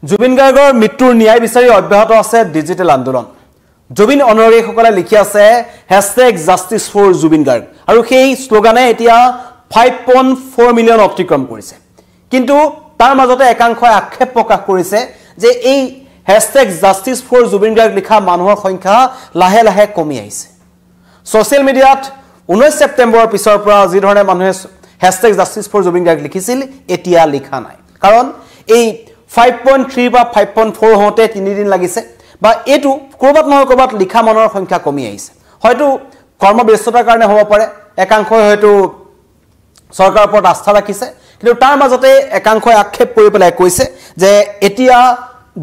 জুবিন গাৰ্গৰ মৃত্যুৰ ন্যায় বিচাৰি অব্যাহত আছে ডিজিটেল আন্দোলন জুবিন অনুৰাগীসকলে লিখি আছে #justice4Jubin Garg আৰু সেই স্লোগানে এতিয়া 5.4 মিলিয়ন অতিক্ৰম কৰিছে কিন্তু তাৰ মাজতে একাংশই আক্ষেপ প্ৰকাশ কৰিছে যে এই #justice4Jubin Garg লিখা মানুহৰ সংখ্যা লাহে লাহে কমি আহিছে সোশ্যাল মিডিয়াত 19 সেপ্টেম্বৰৰ পিছৰ পৰা যি ধৰণে মানুহে #justice4Jubin Garg লিখিছিল এতিয়া লিখা নাই কাৰণ এই 5.3 বা 5.4 হতে 3 দিন লাগিছে বা এটো কৰবাত নহয় কৰবাত লিখা মানুহৰ সংখ্যা কমি আহিছে হয়তো কৰ্মব্যস্ততাৰ কাৰণে হ'ব পাৰে একাংশই হয়তো সৰকাৰৰ ওপৰত আস্থা ৰাখিছে কিন্তু তাৰ মাজতে একাংশই আক্ষেপ কৰি পেলাই কৈছে যে এতিয়া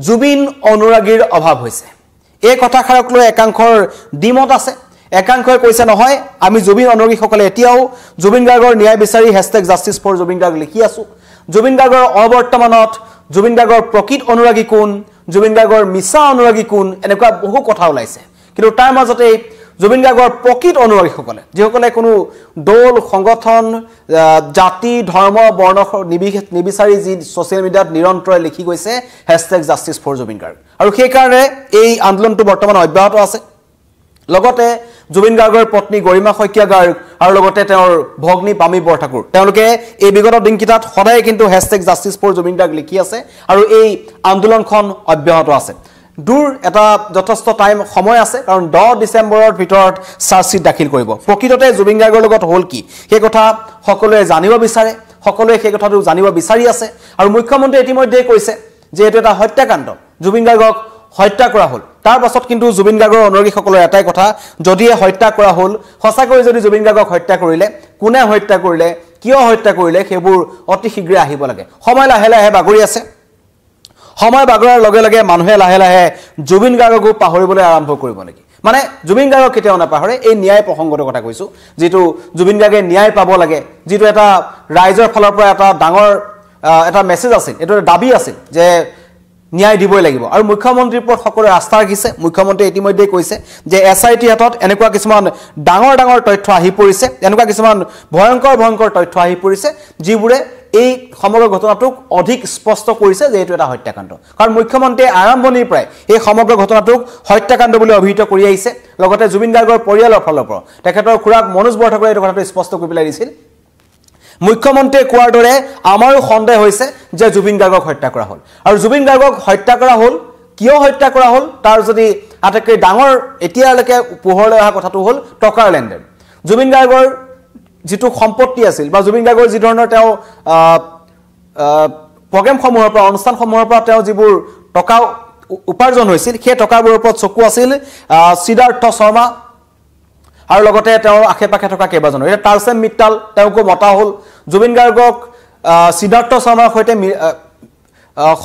জুবিন অনুৰাগীৰ অভাৱ হৈছে এই কথাষাৰক লৈ একাংশৰ দ্বিমত আছে একাংশই কৈছে নহয় আমি জুবিন অনুৰাগীসকলে এতিয়াও জুবিন গাৰ্গৰ ন্যায় বিচাৰি #justice4Jubin Garg লিখি আছো জুবিন গাৰ্গৰ অবৰ্তমানত জুবিন গাৰ্গৰ প্ৰকৃত অনুৰাগী কোন জুবিন গাৰ্গৰ মিছা অনুৰাগী কোন এনেকুৱা বহু কথা ওলাইছে কিন্তু তাৰ মাজতে জুবিন গাৰ্গৰ প্ৰকৃত অনুৰাগীসকলে যিসকলে কোনো দল সংগঠন জাতি ধৰ্ম বৰ্ণ নিবিচাৰি যি সোশ্যাল মিডিয়াত নিৰন্তৰে লিখি গৈছে #justice4Jubin Garg আৰু সেই কাৰণে এই আন্দোলনটো বৰ্তমান অব্যাহত আছে লগতে জুবিন গাৰ্গৰ পত্নী গৰিমা শইকীয়া গাৰ্গ আৰু লগতে তেওঁৰ ভগ্নী পামী বৰঠাকুৰ তেওঁলোকে এই বিগত দিনকিটাত সদায় কিন্তু #justice4Jubin Garg লিখি আছে আৰু এই আন্দোলনখন অব্যাহত আছে দূৰ এটা যথেষ্ট টাইম সময় আছে কাৰণ 10 ডিসেম্বৰৰ ভিতৰত চাৰ্জশিট দাখিল কৰিব প্ৰকৃততে জুবিন গাৰ্গৰ লগত হল কি সেই কথা সকলোৱে জানিব বিচাৰে সকলোৱে সেই কথাটো জানিব বিচাৰি আছে আৰু মুখ্যমন্ত্ৰী ইতিমধ্যে কৈছে যে এটা এটা হত্যাকাণ্ড জুবিন গাৰ্গক হত্যা কৰা হল তাৰ পাছত কিন্তু জুবিন গাৰ্গৰ অনুৰাগীসকলৰ এটাই কথা যদি হত্যা কৰা হল হসাকৈ যদি জুবিন গাৰ্গক হত্যা কৰিলে কোনে হত্যা কৰিলে কিয় হত্যা কৰিলে সেইবোৰ অতি শীঘ্ৰে আহিব লাগে সময় লাহে লাহে বাগৰি আছে সময় বাগৰাৰ লগে লগে মানুহে লাহে লাহে জুবিন গাৰ্গক পাহৰিবলৈ আৰম্ভ কৰিব নেকি মানে জুবিন গাৰ্গক কেতিয়াও নাপাহৰে এই ন্যায় প্ৰসংগৰ কথা কৈছো যেটো জুবিন গাৰ্গে ন্যায় পাব লাগে যেটো এটা ৰাইজৰ ফালৰ পৰা এটা ডাঙৰ এটা মেছেজ আছিল এটা দাবী আছিল যে ন্যায় দিবই লাগিব আৰু মুখ্যমন্ত্ৰীৰ ওপৰত সকলোৰে আস্থা ৰাখিছে মুখ্যমন্ত্ৰী ইতিমধ্যে কৈছে যে এসআইটি হাতত এনেকুৱা কিছুমান ডাঙৰ ডাঙৰ তথ্য আহি পৰিছে এনেকুৱা কিছুমান ভয়ংকৰ তথ্য আহি পৰিছে যিবোৰে এই সমগ্ৰ ঘটনাটোক অধিক স্পষ্ট কৰিছে যে এটো এটা হত্যাকাণ্ড কাৰণ মুখ্যমন্ত্ৰী আৰম্ভণিৰ পৰাই এই সমগ্ৰ ঘটনাটোক হত্যাকাণ্ড বুলি অভিহিত কৰি আহিছে লগতে জুবিন গাৰ্গৰ পৰিয়ালৰ ফালৰ পৰা তেখেতৰ খুৰাক মনোজ বৰঠাকুৰে এই কথাটো স্পষ্ট কৰি পেলাই দিছিল মুখ্যমন্ত্ৰীয়ে কোৱাৰ দৰে আমাৰো সন্দেহ হৈছে যে জুবিন গাৰ্গক হত্যা কৰা হল আৰু জুবিন গাৰ্গক হত্যা কৰা হল কিয় হত্যা কৰা হল তাৰ যদি আটাইতকৈ ডাঙৰ এতিয়ালৈকে পোহৰলৈ অহা কথাটো হল টকাৰ লেনদেন জুবিন গাৰ্গৰ যেটো সম্পত্তি আছিল বা জুবিন গাৰ্গৰ যি ধৰণৰ তেওঁ প্ৰগ্ৰাম সমূহৰ পৰা অনুষ্ঠান সমূহৰ পৰা তেওঁ যিবোৰ টকা উপাৰ্জন হৈছিল সেই টকাবোৰৰ ওপৰত চকু আছিল সিদ্ধাৰ্থ শৰ্মা আৰু লগতে তেওঁ আখেপাখে থকা কেইবাজন এটা টাৰ্চেম মিট্টাল তেওঁকো মতা হল জুবিন গাৰ্গক সিদ্ধাৰ্থ শৰ্মাৰ সৈতে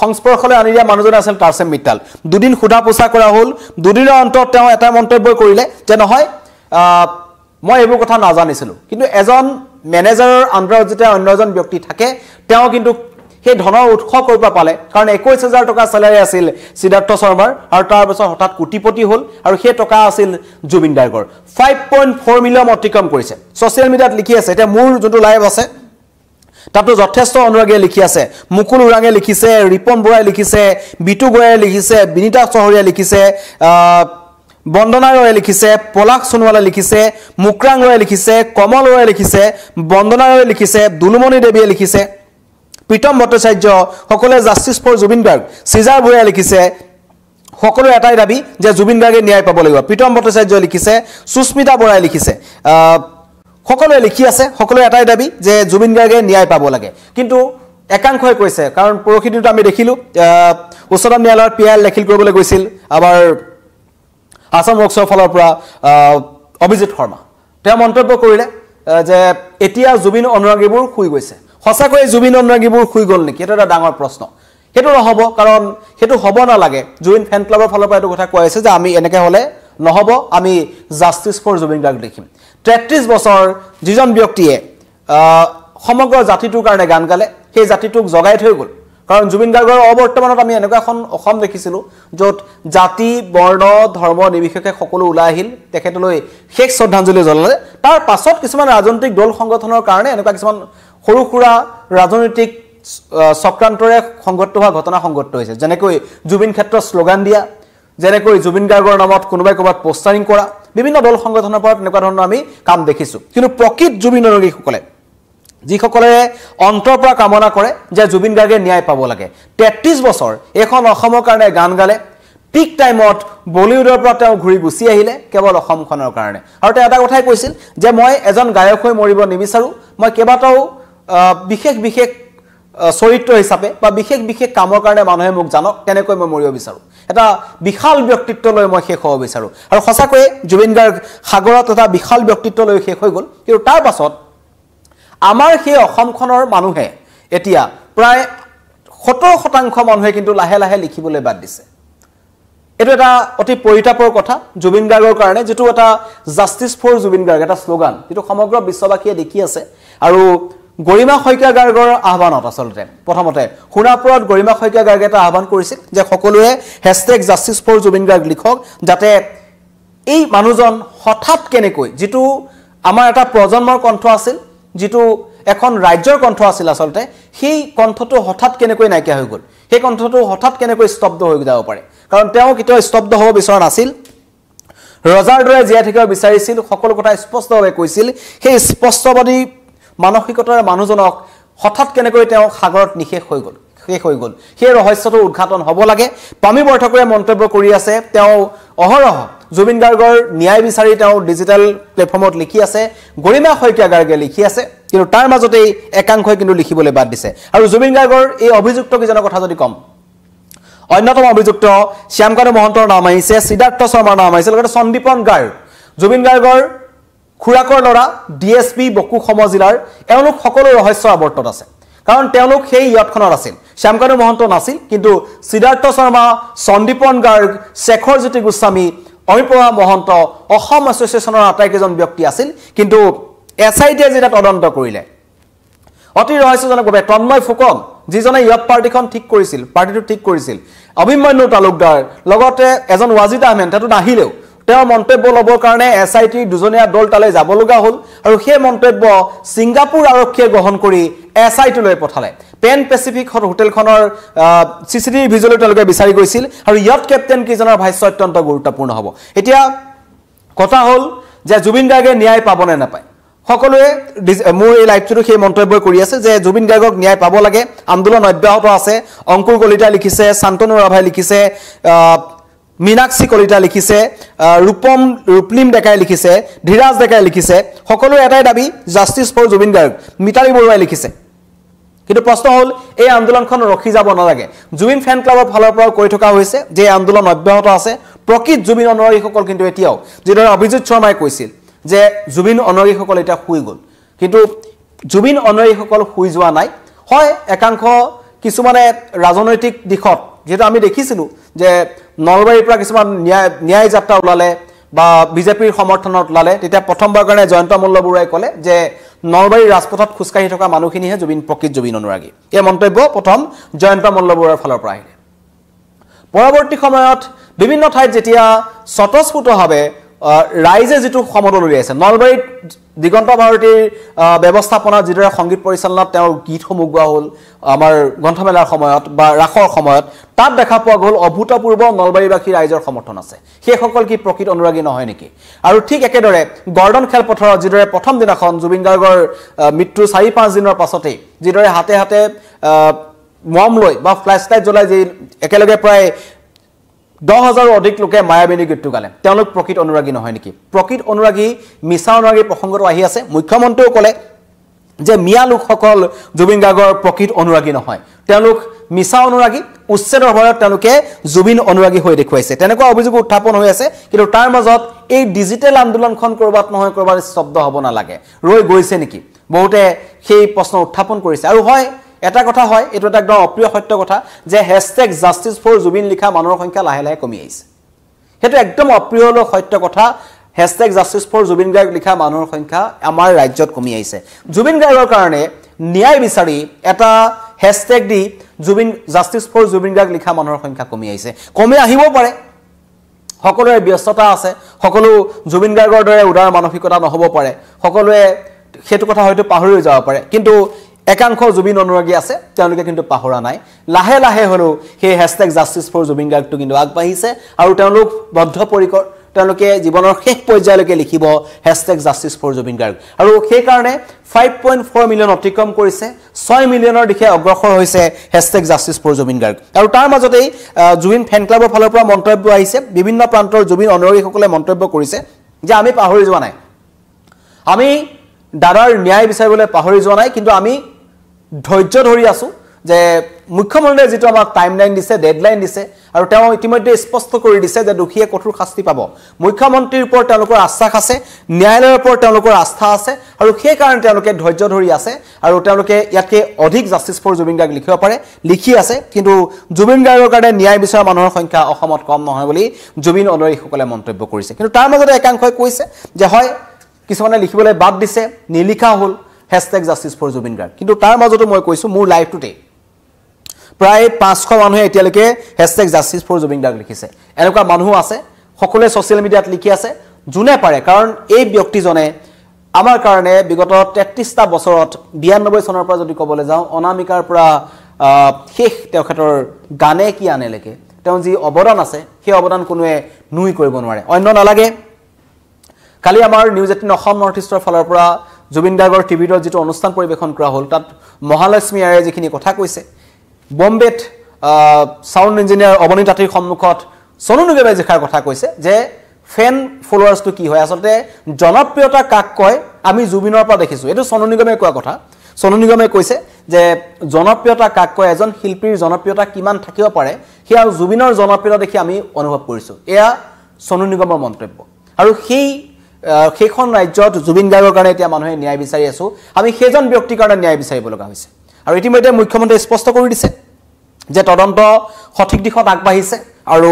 সংস্পৰ্শলৈ আনি দিয়া মানুহজন আছিল টাৰ্চেম মিট্টাল দুদিন খুদা পোছা কৰা হল দুদিনৰ অন্তত তেওঁ এটা মন্তব্য কৰিলে যে নহয় মই এইবোৰ কথা নাজানিছিলো কিন্তু এজন মেনেজাৰৰ আন্ডাৰত যেতিয়া অন্য এজন ব্যক্তি থাকে তেওঁ কিন্তু সেই ধনৰ উৎস কৰপা পালে কাৰণ 21000 টকা স্যালাৰি আছিল সিদ্ধাৰ্থ শৰ্মাৰ আৰু তাৰ পিছত হঠাৎ কোটিপতি হল আৰু সেই টকা আছিল জুবিন গাৰ্গৰ 5.4 মিলিয়ন অতিক্ৰম কৰিছে সোশ্যাল মিডিয়াত লিখি আছে এটা মোৰ যোনটো লাইভ আছে তাতো যথেষ্ট অনুৰাগীয়ে লিখি আছে মুকুল উৰাঙে লিখিছে ৰিপন বৰাই লিখিছে বিটু গয়াই লিখিছে বিনিতা চহৰীয়া লিখিছে বন্দনা ৰয়ে লিখিছে পলাক সোণৱালে লিখিছে মুকৰাং ৰয়ে লিখিছে কমল ৰয়ে লিখিছে বন্দনা ৰয়ে লিখিছে দুলুমণি দেৱীয়ে লিখিছে প্ৰীতম ভট্টাচাৰ্য সকলে #justice4Jubin Garg সিজাৰ বৰাই লিখিছে সকলো এটাই দাবী যে জুবিন গাৰ্গে ন্যায় পাব লাগিব প্ৰীতম ভট্টাচাৰ্য লিখিছে সুস্মিতা বৰাই লিখিছে সকলোৱে লিখি আছে সকলো এটাই দাবী যে জুবিন গাৰ্গে ন্যায় পাব লাগে কিন্তু একাংশই কৈছে কাৰণ পৰখি দিনটো আমি দেখিলো উচ্চতম ন্যায়ালয়ৰ পিএল দাখিল কৰিবলৈ গৈছিল আবাৰ আসাম ৰক্সৰ ফালৰ পৰা অভিজিত শৰ্মা তেওঁ মন্তব্য কৰিলে যে এতিয়া জুবিন অনুৰাগীবোৰ খুই গৈছে হসাকৈ জুবিন অনুৰাগীবোৰ খুই গল নেকি এটা ডাঙৰ প্ৰশ্ন হেতু নহব কাৰণ হেতু হ'ব না লাগে জুবিন ফ্যান ক্লাবৰ ফালৰ পৰা এটো কথা কৈ আছে যে আমি এনেকে হলে নহব আমি #justice4Jubin Garg লিখিম 33 বছৰ যিজন ব্যক্তিয়ে সমগ্ৰ জাতিটোৰ কাৰণে গান গালে সেই জাতিটোক জগাই থৈ গল কাৰণ জুবিন গাৰ্গৰ অবৰ্তমানত আমি এনেকুৱা এখন অসম দেখিছিলো যত জাতি বৰ্ণ ধৰ্ম নিবিশেষে সকলো ওলাই আহিল তেখেতলৈ শেষ শ্ৰদ্ধাঞ্জলি জ্বলালে তাৰ পাছত কিছুমান ৰাজনৈতিক দল সংগঠনৰ কাৰণে এনেকুৱা কিছুমান সৰু খুৰা ৰাজনৈতিক চক্ৰান্তৰে সংঘটিত হোৱা ঘটনা সংঘটিত হৈছে যেনেকৈ জুবিন ক্ষেত্ৰত শ্লোগান দিয়া যেনেকৈ জুবিন গাৰ্গৰ নামত কোনোবাই ক'ৰবাত পোষ্টাৰিং কৰা বিভিন্ন দল সংগঠনৰ পৰা তেনেকুৱা ধৰণৰ আমি কাম দেখিছোঁ কিন্তু প্ৰকৃত জুবিন অনুৰাগীসকলে যিসকলে অন্তৰ পৰা কামনা কৰে যে জুবিন গাৰ্গে ন্যায় পাব লাগে 33 বছৰ এখন অসমৰ কাৰণে গান গালে পিক টাইমত বলিউডৰ পৰা তেওঁ ঘূৰি গুচি আহিলে কেৱল অসমখনৰ কাৰণে আৰু তেওঁ এটা কথাই কৈছিল যে মই এজন গায়ক হৈ মৰিব নিবিচাৰোঁ মই কেইবাটাও বিশেষ চৰিত্ৰ হিচাপে বা বিশেষ কামৰ কাৰণে মানুহে মোক জানক তেনেকৈ মই মৰিব বিচাৰোঁ এটা বিশাল ব্যক্তিত্ব লৈ মই শেষ হ'ব বিচাৰোঁ আৰু সঁচাকৈয়ে জুবিন গাৰ্গ সাগৰত এটা বিশাল ব্যক্তিত্ব লৈ শেষ হৈ গ'ল কিন্তু তাৰ পাছত আমাৰ সেই অসমখনৰ মানুহে এতিয়া প্ৰায় 70% মানুহে কিন্তু লাহে লাহে লিখিবলৈ বাদ দিছে এটো এটা অতি পৰিতাপৰ কথা জুবিন গাৰ্গৰ কাৰণে যেটো এটা জাস্টিস ফৰ জুবিন গাৰ্গ এটা শ্লোগান যেটো সমগ্ৰ বিশ্ববাসীয়ে দেখি আছে আৰু গৰিমা শইকীয়া গাৰ্গৰ আহ্বানত আসলতে প্ৰথমতে খুনাপুৰত গৰিমা শইকীয়া গাৰ্গে এটা আহ্বান কৰিছিল যে সকলোৱে #JusticeForJubin Garg লিখক যাতে এই মানুহজন হঠাৎ কেনেকৈ যেটো আমাৰ এটা প্ৰজন্মৰ কণ্ঠ আছিল যেটো এখন ৰাজ্যৰ কণ্ঠ আছিল আসলতে সেই কণ্ঠটো হঠাৎ কেনেকৈ নাইকিয়া হৈ গ'ল সেই কণ্ঠটো হঠাৎ কেনেকৈ স্তব্ধ হৈ যাব পাৰে কাৰণ তেওঁ কেতিয়াও স্তব্ধ হ'ব বিচৰা নাছিল ৰজাৰ দৰে জীয়াই থাকিব বিচাৰিছিল সকলো কথা স্পষ্টভাৱে কৈছিল সেই স্পষ্টবাদী মানসিকতাৰ মানুহজনক হঠাৎ কেনেকৈ তেওঁ সাগৰত নিশেষ হৈ গ'ল শেষ হৈ গ'ল সেই ৰহস্যটো উদ্ঘাটন হ'ব লাগে পামি বৰঠাকুৰে মন্তব্য কৰি আছে তেওঁ অহৰহ জুবিন গাৰ্গৰ ন্যায় বিচাৰি তেওঁ ডিজিটেল প্লেটফৰ্মত লিখি আছে গৰিমা শইকীয়া গাৰ্গে লিখি আছে কিন্তু তাৰ মাজতেই একাংশই কিন্তু লিখিবলৈ বাদ দিছে আৰু জুবিন গাৰ্গৰ এই অভিযুক্ত কিজনৰ কথা যদি কম অন্যতম অভিযুক্ত শ্যামকানু মহন্তৰ নাম আহিছে সিদ্ধাৰ্থ শৰ্মাৰ নাম আহিছে লগতে সন্দীপন গাৰ্গ জুবিন গাৰ্গৰ খুৰাকৰ লৰা ডিএসপি বকু সমজিলাৰ এওঁলোক সকলো ৰহস্য আৱৰ্তত আছে কাৰণ তেওঁলোক সেই ইয়াতখনত আছিল শ্যামকানু মহন্ত নাছিল কিন্তু সিদ্ধাৰ্থ শৰ্মা সন্দীপন গাৰ্গ শেখৰ জ্যোতি গোস্বামী অমিপ্ৰভা মহন্ত অসম এছ'চিয়েশ্যনৰ আটাইকেইজন ব্যক্তি আছিল কিন্তু এছআইটিয়ে যেটা তদন্ত কৰিলে অতি ৰহস্যজনকভাৱে তন্ময় ফুকন যিজনে ইয়াত পাৰ্টিখন ঠিক কৰিছিল পাৰ্টিটো ঠিক কৰিছিল অভিমন্যু তালুকদাৰ লগতে এজন ৱাজিদ আহমেদ তেটো নাহিলেও তেওঁ মন্তব্য লবৰ কাৰণে এছআইটি দুজনীয়া দল তালৈ যাব লগা হ'ল আৰু সেই মন্তব্য সিংগাপুৰ আৰক্ষীয়ে গ্ৰহণ কৰি এছআইটি লৈ পঠালে পেন পেচিফিক হোটেলখনৰ সিসিটিভি ভিজুৱেল তেওঁলোকে বিচাৰি গৈছিল আৰু ইয়াত কেপ্টেইন কিজনৰ ভাষ্য অত্যন্ত গুৰুত্বপূৰ্ণ হ'ব এতিয়া কথা হ'ল যে জুবিন গাৰ্গে ন্যায় পাবনে নাপায় সকলোৱে মোৰ এই লাইভটো সেই মন্তব্য কৰি আছে যে জুবিন গাৰ্গক ন্যায় পাব লাগে আন্দোলন অব্যাহত আছে অংকুৰ কলিতা লিখিছে শান্তনু ৰাভাই লিখিছে মিনাক্ষী কলিতা লিখিছে ৰূপলিম ডেকাই লিখিছে ধীৰাজ ডেকাই লিখিছে সকলোৰে এটাই দাবী জাস্টিস ফৰ জুবিন গাৰ্গ মিতালী বৰুৱাই লিখিছে কিন্তু প্ৰশ্ন হ'ল এই আন্দোলনখন ৰখি যাব নালাগে জুবিন ফ্যান ক্লাবৰ ফালৰ পৰা কৈ থকা হৈছে যে আন্দোলন অব্যাহত আছে প্ৰকৃত জুবিন অনুৰাগীসকল কিন্তু এতিয়াও যিদৰে অভিজিত শৰ্মাই কৈছিল যে জুবিন অনুৰাগীসকল এটা শুই গ'ল কিন্তু জুবিন অনুৰাগীসকল শুই যোৱা নাই হয় একাংশ কিছুমানে ৰাজনৈতিক দিশত যেটা আমি দেখিছিলো যে নলবাৰীৰ পৰা কিছুমান ন্যায় যাত্ৰা ওলালে বা বিজেপিৰ সমৰ্থনত ওলালে তেতিয়া প্ৰথমবাৰ কাৰণে জয়ন্ত মল্ল বৰুৱাই ক'লে যে নলবাৰীৰ ৰাজপথত খুচকাঢ়ি থকা মানুহখিনিহে প্ৰকৃত জুবিন অনুৰাগী এই মন্তব্য প্ৰথম জয়ন্ত মল্ল বৰুৱাৰ ফালৰ পৰা আহিলে পৰৱৰ্তী সময়ত বিভিন্ন ঠাইত যেতিয়া স্বতঃস্ফূৰ্তভাৱে ৰাইজে যেটো সমদল উলিয়াইছে নলবাৰীত দিগন্ত ভাৰতীৰ ব্যৱস্থাপনা যিদৰে সংগীত পৰিচালনাত তেওঁৰ গীতসমূহ গোৱা হ'ল আমাৰ গ্ৰন্থমেলাৰ সময়ত বা ৰাসৰ সময়ত তাত দেখা পোৱা গ'ল অভূতপূৰ্ব নলবাৰীবাসী ৰাইজৰ সমৰ্থন আছে সেইসকল কি প্ৰকৃত অনুৰাগী নহয় নেকি আৰু ঠিক একেদৰে গৰ্ডন খেলপথাৰত যিদৰে প্ৰথম দিনাখন জুবিন গাৰ্গৰ মৃত্যু 4-5 দিনৰ পাছতেই যিদৰে হাতে হাতে মম লৈ বা ফ্লাছ লাইট জ্বলাই যি একেলগে প্ৰায় 10,000 অধিক লোকে মায়াবিনী গীতটো গালে তেওঁলোক প্ৰকৃত অনুৰাগী নহয় নেকি প্ৰকৃত অনুৰাগী মিছা অনুৰাগী প্ৰসংগটো আহি আছে মুখ্যমন্ত্ৰীও ক'লে যে মিয়া লোকসকল জুবিন গাৰ্গৰ প্ৰকৃত অনুৰাগী নহয় তেওঁলোক মিছা অনুৰাগী উচ্ছেদৰ ভয়ত তেওঁলোকে জুবিন অনুৰাগী হৈ দেখুৱাইছে তেনেকুৱা অভিযোগ উত্থাপন হৈ আছে কিন্তু তাৰ মাজত এই ডিজিটেল আন্দোলনখন কৰবাত নহয় কৰবাত শব্দ হ'ব নালাগে ৰৈ গৈছে নেকি বহুতে সেই প্ৰশ্ন উত্থাপন কৰিছে আৰু হয় এটা কথা হয় এটো এটা একদম অপ্ৰিয় সত্য কথা যে #JusticeForJubin লিখা মানুহৰ সংখ্যা লাহে লাহে কমি আহিছে হেতু একদম অপ্ৰিয় সত্য কথা #JusticeForJubin Garg লিখা মানুহৰ সংখ্যা আমাৰ ৰাজ্যত কমি আহিছে জুবিন গাৰ্গৰ কাৰণে ন্যায় বিচাৰি এটা হ্যাশট্যাগ দি #JusticeForJubin Garg লিখা মানুহৰ সংখ্যা কমি আহিছে কমি আহিব পাৰে সকলোৰে ব্যস্ততা আছে সকলো জুবিন গাৰ্গৰ দৰে উদাৰ মানসিকতা নহব পাৰে সকলোৱে হেতু কথা হয়তো পাহৰি যাব পাৰে কিন্তু একাংশ জুবিন অনুৰাগী আছে তেওঁলোকে কিন্তু পাহৰা নাই লাহে লাহে হলো সেই #justice4Jubin Garg কিন্তু আগবাঢ়িছে আৰু তেওঁলোক বদ্ধপৰিকৰ তেওঁলোকে জীৱনৰ শেষ পৰ্যায়লৈকে লিখিব #justice4Jubin Garg আৰু সেই কাৰণে 5.4 মিলিয়ন অতিক্ৰম কৰিছে 6 মিলিয়নৰ দিশে অগ্ৰসৰ হৈছে #justice4Jubin Garg আৰু তাৰ মাজতেই জুবিন ফেন ক্লাবৰ ফালৰ পৰা মন্তব্য আহিছে বিভিন্ন প্ৰান্তৰ জুবিন অনুৰাগীসকলে মন্তব্য কৰিছে যে আমি পাহৰি যোৱা নাই আমি দাদাৰ ন্যায় বিচাৰিবলৈ পাহৰি যোৱা নাই কিন্তু আমি ধৈৰ্য ধৰি আছো যে মুখ্যমন্ত্ৰীয়ে যেটো আমাক টাইমলাইন দিছে ডেডলাইন দিছে আৰু তেওঁ ইতিমধ্যে স্পষ্ট কৰি দিছে যে দুখীয়ে কঠোৰ শাস্তি পাব মুখ্যমন্ত্ৰীৰ ওপৰত তেওঁলোকৰ আস্থা আছে ন্যায়ালয়ৰ ওপৰত তেওঁলোকৰ আস্থা আছে আৰু সেই কাৰণে তেওঁলোকে ধৈৰ্য ধৰি আছে আৰু তেওঁলোকে ইয়াতকে অধিক #justice4Jubin Garg লিখিব পাৰে লিখি আছে কিন্তু জুবিন গাৰ্গৰ কাৰণে ন্যায় বিচৰা মানুহৰ সংখ্যা অসমত কম নহয় বুলি জুবিন অনুৰাগীসকলে মন্তব্য কৰিছে কিন্তু তাৰ মাজতে একাংশই কৈছে যে হয় কিছুমানে লিখিবলৈ বাদ দিছে নিলিখা হল #justice4Jubin Garg কিন্তু তাৰ মাজতে মই কৈছো মোৰ লাইভটোতে প্ৰায় 500 মানুহে এতিয়ালৈকে #justice4Jubin Garg লিখিছে এনেকুৱা মানুহ আছে সকলোৱে সোশ্যাল মিডিয়াত লিখি আছে জুনে পাৰে কাৰণ এই ব্যক্তিজনে আমাৰ কাৰণে বিগত 33টা বছৰত 92 চনৰ পৰা যদি ক'বলৈ যাওঁ অনামিকাৰ পৰা শেষ তেখেতৰ গানে কি আনেলৈকে তেওঁ যি অৱদান আছে সেই অৱদান কোনোৱে নুই কৰিব নোৱাৰে অন্য নালাগে কালি আমাৰ নিউজ 18 অসম নৰ্থ ইষ্টৰ ফালৰ পৰা জুবিন গাৰ্গৰ টিভিৰ যেটো অনুষ্ঠান পৰিবেশন কৰা হ'ল তাত মহালক্ষ্মী আয়ে যিখিনি কথা কৈছে বম্বেত সাউন্ড ইঞ্জিনিয়াৰ অবনী তাঁতীৰ সন্মুখত সোনু নিগমে যেখাৰ কথা কৈছে যে ফেন ফলোৱাৰ্স তো কি হয় আসলে জনপ্ৰিয়তা কাক কয় আমি জুবিনৰ পৰা দেখিছো এটো সোনু নিগমে কোৱা কথা সোনু নিগমে কৈছে যে জনপ্ৰিয়তা কাক কয় এজন শিল্পীৰ জনপ্ৰিয়তা কিমান থাকিব পাৰে হেয়া জুবিনৰ জনপ্ৰিয়তা দেখি আমি অনুভৱ কৰিছো এয়া সোনু নিগমৰ মন্তব্য আৰু সেইখন ৰাজ্যত জুবিন গাৰ্গৰ কাৰণে এতিয়া মানুহে ন্যায় বিচাৰি আছো আমি সেইজন ব্যক্তিৰ কাৰণে ন্যায় বিচাৰিব লগা হৈছে আৰু ইতিমধ্যে মুখ্যমন্ত্ৰীয়ে স্পষ্ট কৰি দিছে যে তদন্ত সঠিক দিশত আগবাঢ়িছে আৰু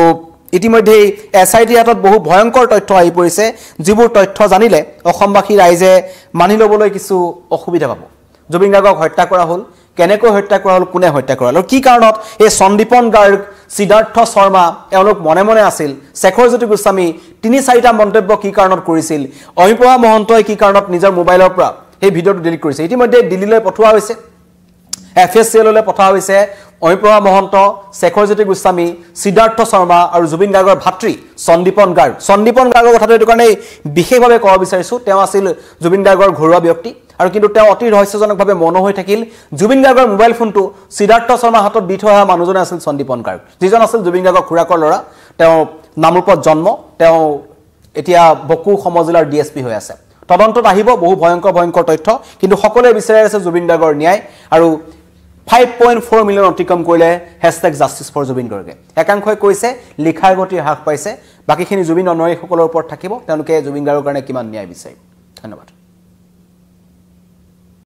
ইতিমধ্যে এসআইটি হাতত বহু ভয়ংকৰ তথ্য আহি পৰিছে যিবোৰ তথ্য জানিলে অসমবাসী ৰাইজে মানি লবলৈ কিছু অসুবিধা পাব জুবিন গাৰ্গক হত্যা কৰা হ'ল কেনেকৈ হত্যা কৰা হ'ল কোনে হত্যা কৰা হ'ল কি কাৰণত এই সন্দীপন গাৰ্গ সিদ্ধাৰ্থ শৰ্মা এওঁলোক মনে মনে আছিল শেখৰজ্যোতি গোস্বামী 3-4টা মন্তব্য কি কাৰণত কৰিছিল অমিপ্ৰভা মহন্তই কি কাৰণত নিজৰ মোবাইলৰ পৰা এই ভিডিঅটো ডিলিট কৰিছে ইতিমধ্যে দিল্লীলৈ পঠোৱা হৈছে FSCLলৈ পঠোৱা হৈছে অমিপ্ৰভা মহন্ত শেখৰজ্যোতি গোস্বামী সিদ্ধাৰ্থ শৰ্মা আৰু জুবিন গাৰ্গৰ ভাতৃ সন্দীপন গাৰ্গৰ কথাটো এটো কাৰণে বিশেষভাৱে ক'ব বিচাৰিছো তেওঁ আছিল জুবিন গাৰ্গৰ ঘৰুৱা ব্যক্তি আৰু কিন্তু তেওঁ অতি ৰহস্যজনকভাৱে মন হৈ থাকিল জুবিন গাৰ্গৰ মোবাইল ফোনটো সিদ্ধাৰ্থ শৰ্মাৰ হাতত দি থোৱা মানুহজন আছিল সন্দীপন গাৰ্গ যিজন আছিল জুবিন গাৰ্গৰ খুৰাকৰ ল'ৰা তেওঁ নামৰূপত জন্ম তেওঁ এতিয়া বকু সমজিলাৰ DSP হৈ আছে তদন্তত আহিব বহু ভয়ংকৰ তথ্য কিন্তু সকলোৱে বিচাৰি আছে জুবিন গাৰ্গৰ ন্যায় আৰু 5.4 মিলিয়ন অতিক্ৰম কৰিলে #justice4Jubin Garg একাংশই কৈছে লিখাৰ গতি হ্ৰাস পাইছে বাকিখিনি জুবিন অনুৰাগীসকলৰ ওপৰত থাকিব তেওঁলোকে জুবিন গাৰ্গৰ কাৰণে কিমান ন্যায় বিচাৰে ধন্যবাদ